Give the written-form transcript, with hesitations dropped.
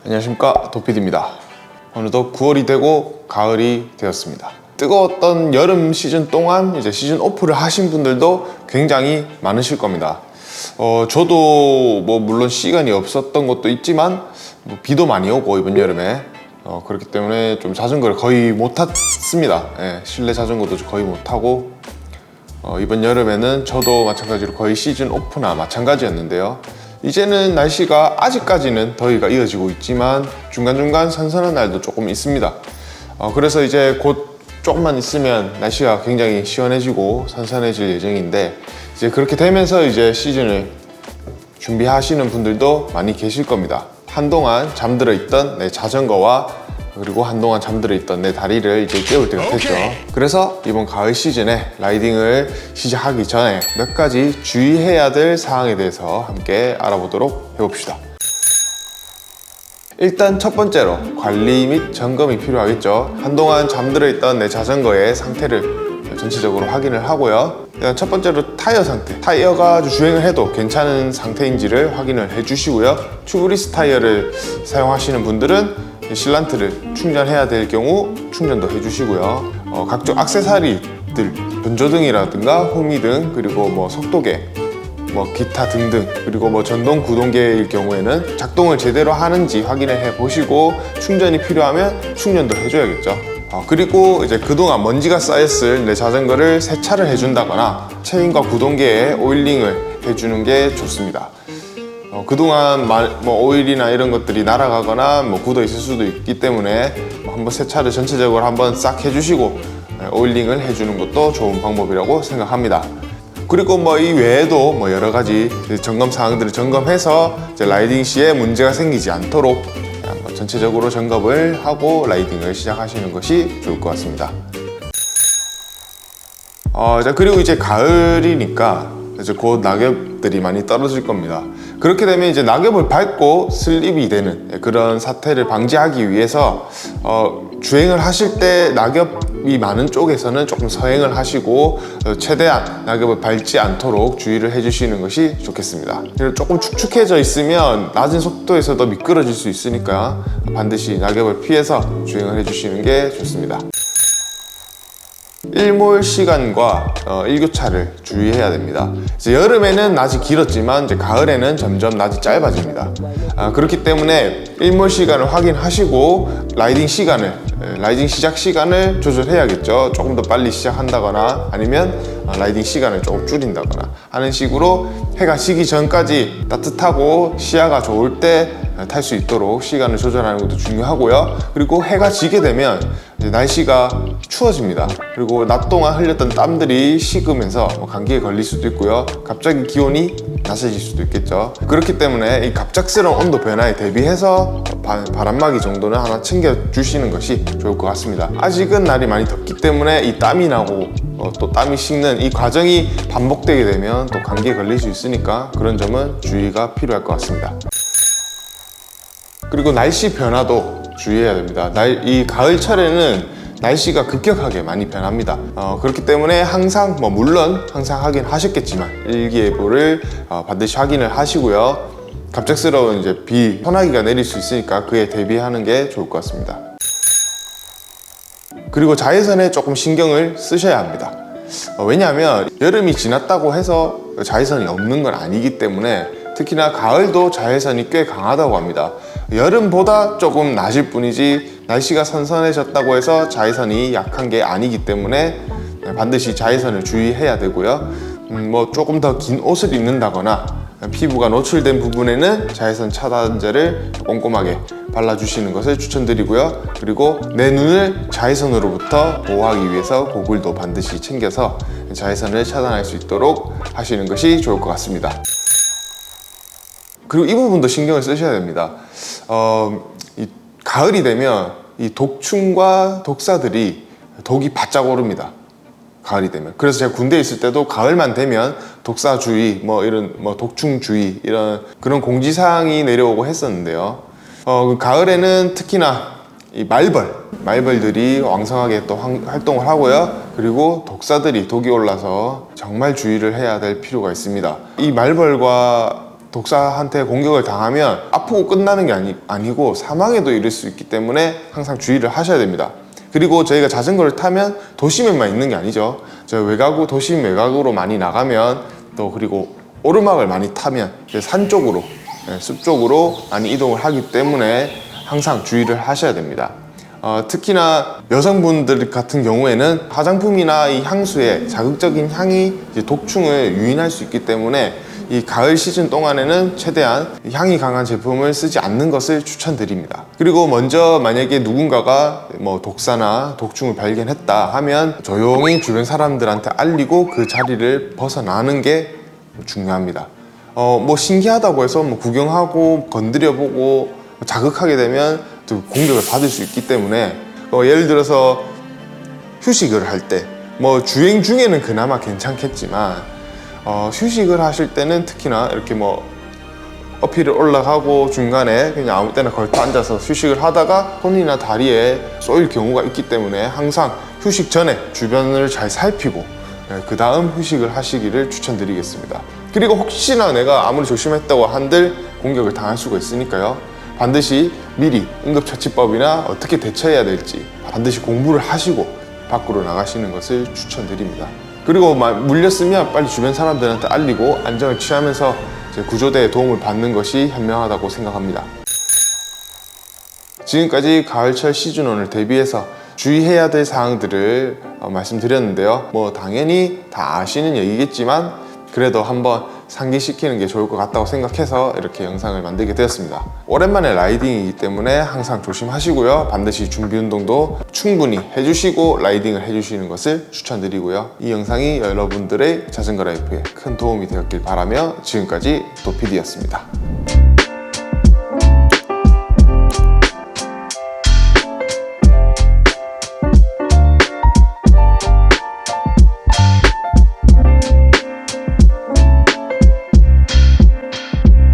안녕하십니까, 도피디입니다. 오늘도 9월이 되고 가을이 되었습니다. 뜨거웠던 여름 시즌 동안 이제 시즌 오프를 하신 분들도 굉장히 많으실 겁니다. 저도 물론 시간이 없었던 것도 있지만 비도 많이 오고 이번 여름에 그렇기 때문에 좀 자전거를 거의 못 탔습니다. 실내 자전거도 거의 못 타고 이번 여름에는 저도 마찬가지로 거의 시즌 오프나 마찬가지였는데요. 이제는 날씨가 아직까지는 더위가 이어지고 있지만 중간중간 선선한 날도 조금 있습니다. 그래서 이제 곧 조금만 있으면 날씨가 굉장히 시원해지고 선선해질 예정인데, 이제 그렇게 되면서 이제 시즌을 준비하시는 분들도 많이 계실 겁니다. 한동안 잠들어 있던 내 자전거와 그리고 한동안 잠들어 있던 내 다리를 이제 깨울 때가 됐죠. 그래서 이번 가을 시즌에 라이딩을 시작하기 전에 몇 가지 주의해야 될 사항에 대해서 함께 알아보도록 해봅시다. 일단 첫 번째로 관리 및 점검이 필요하겠죠. 한동안 잠들어 있던 내 자전거의 상태를 전체적으로 확인을 하고요. 일단 첫 번째로 타이어 상태, 타이어가 아주 주행을 해도 괜찮은 상태인지를 확인을 해주시고요. 튜브리스 타이어를 사용하시는 분들은 실란트를 충전해야 될 경우 충전도 해주시고요. 각종 액세서리들, 변조등이라든가 후미등, 그리고 속도계, 기타 등등, 그리고 전동 구동계일 경우에는 작동을 제대로 하는지 확인을 해 보시고 충전이 필요하면 충전도 해줘야겠죠. 그리고 이제 그동안 먼지가 쌓였을 내 자전거를 세차를 해준다거나 체인과 구동계에 오일링을 해주는 게 좋습니다. 그동안 오일이나 이런 것들이 날아가거나 굳어 있을 수도 있기 때문에 한번 세차를 전체적으로 한번 싹 해주시고 오일링을 해주는 것도 좋은 방법이라고 생각합니다. 그리고 이 외에도 여러 가지 점검 사항들을 점검해서 이제 라이딩 시에 문제가 생기지 않도록 전체적으로 점검을 하고 라이딩을 시작하시는 것이 좋을 것 같습니다. 그리고 이제 가을이니까 이제 곧 낙엽들이 많이 떨어질 겁니다. 그렇게 되면 이제 낙엽을 밟고 슬립이 되는 그런 사태를 방지하기 위해서 주행을 하실 때 낙엽이 많은 쪽에서는 조금 서행을 하시고 최대한 낙엽을 밟지 않도록 주의를 해주시는 것이 좋겠습니다. 그리고 조금 축축해져 있으면 낮은 속도에서도 미끄러질 수 있으니까 반드시 낙엽을 피해서 주행을 해주시는 게 좋습니다. 일몰 시간과 일교차를 주의해야 됩니다. 이제 여름에는 낮이 길었지만 이제 가을에는 점점 낮이 짧아집니다. 그렇기 때문에 일몰 시간을 확인하시고 라이딩 시작 시간을 조절해야겠죠. 조금 더 빨리 시작한다거나 아니면 라이딩 시간을 조금 줄인다거나 하는 식으로 해가 지기 전까지 따뜻하고 시야가 좋을 때 탈 수 있도록 시간을 조절하는 것도 중요하고요. 그리고 해가 지게 되면 이제 날씨가 추워집니다. 그리고 낮 동안 흘렸던 땀들이 식으면서 감기에 걸릴 수도 있고요. 갑자기 기온이 낮아질 수도 있겠죠. 그렇기 때문에 이 갑작스러운 온도 변화에 대비해서 바람막이 정도는 하나 챙겨주시는 것이 좋을 것 같습니다. 아직은 날이 많이 덥기 때문에 이 땀이 나고 또 땀이 식는 이 과정이 반복되게 되면 또 감기에 걸릴 수 있으니까 그런 점은 주의가 필요할 것 같습니다. 그리고 날씨 변화도 주의해야 됩니다. 이 가을철에는 날씨가 급격하게 많이 변합니다. 그렇기 때문에 항상 물론 항상 하셨겠지만 일기예보를 반드시 확인을 하시고요. 갑작스러운 이제 소나기가 내릴 수 있으니까 그에 대비하는 게 좋을 것 같습니다. 그리고 자외선에 조금 신경을 쓰셔야 합니다. 왜냐하면 여름이 지났다고 해서 자외선이 없는 건 아니기 때문에 특히나 가을도 자외선이 꽤 강하다고 합니다. 여름보다 조금 낮을 뿐이지 날씨가 선선해졌다고 해서 자외선이 약한 게 아니기 때문에 반드시 자외선을 주의해야 되고요. 조금 더 긴 옷을 입는다거나 피부가 노출된 부분에는 자외선 차단제를 꼼꼼하게 발라주시는 것을 추천드리고요. 그리고 내 눈을 자외선으로부터 보호하기 위해서 고글도 반드시 챙겨서 자외선을 차단할 수 있도록 하시는 것이 좋을 것 같습니다. 그리고 이 부분도 신경을 쓰셔야 됩니다. 이 가을이 되면 이 독충과 독사들이 독이 바짝 오릅니다. 가을이 되면. 그래서 제가 군대에 있을 때도 가을만 되면 독사주의, 이런 독충주의 이런 그런 공지사항이 내려오고 했었는데요. 가을에는 특히나 이 말벌들이 왕성하게 또 활동을 하고요. 그리고 독사들이 독이 올라서 정말 주의를 해야 될 필요가 있습니다. 이 말벌과 독사한테 공격을 당하면 아프고 끝나는 게 아니고 사망에도 이를 수 있기 때문에 항상 주의를 하셔야 됩니다. 그리고 저희가 자전거를 타면 도심에만 있는 게 아니죠. 저희 도심 외곽으로 많이 나가면 또 그리고 오르막을 많이 타면 산 쪽으로, 숲 쪽으로 많이 이동을 하기 때문에 항상 주의를 하셔야 됩니다. 특히나 여성분들 같은 경우에는 화장품이나 이 향수에 자극적인 향이 독충을 유인할 수 있기 때문에 이 가을 시즌 동안에는 최대한 향이 강한 제품을 쓰지 않는 것을 추천드립니다. 그리고 먼저 만약에 누군가가 뭐 독사나 독충을 발견했다 하면 조용히 주변 사람들한테 알리고 그 자리를 벗어나는 게 중요합니다. 뭐 신기하다고 해서 뭐 구경하고 건드려보고 자극하게 되면 또 공격을 받을 수 있기 때문에 예를 들어서 휴식을 할 때 뭐 주행 중에는 그나마 괜찮겠지만 휴식을 하실 때는 특히나 이렇게 뭐 어필을 올라가고 중간에 그냥 아무 때나 걸터 앉아서 휴식을 하다가 손이나 다리에 쏘일 경우가 있기 때문에 항상 휴식 전에 주변을 잘 살피고 그 다음 휴식을 하시기를 추천드리겠습니다. 그리고 혹시나 내가 아무리 조심했다고 한들 공격을 당할 수가 있으니까요. 반드시 미리 응급처치법이나 어떻게 대처해야 될지 반드시 공부를 하시고 밖으로 나가시는 것을 추천드립니다. 그리고 물렸으면 빨리 주변 사람들한테 알리고 안정을 취하면서 구조대의 도움을 받는 것이 현명하다고 생각합니다. 지금까지 가을철 시즌1을 대비해서 주의해야 될 사항들을 말씀드렸는데요. 뭐 당연히 다 아시는 얘기겠지만 그래도 한번 상기시키는 게 좋을 것 같다고 생각해서 이렇게 영상을 만들게 되었습니다. 오랜만에 라이딩이기 때문에 항상 조심하시고요. 반드시 준비 운동도 충분히 해주시고 라이딩을 해주시는 것을 추천드리고요. 이 영상이 여러분들의 자전거 라이프에 큰 도움이 되었길 바라며 지금까지 도피디였습니다.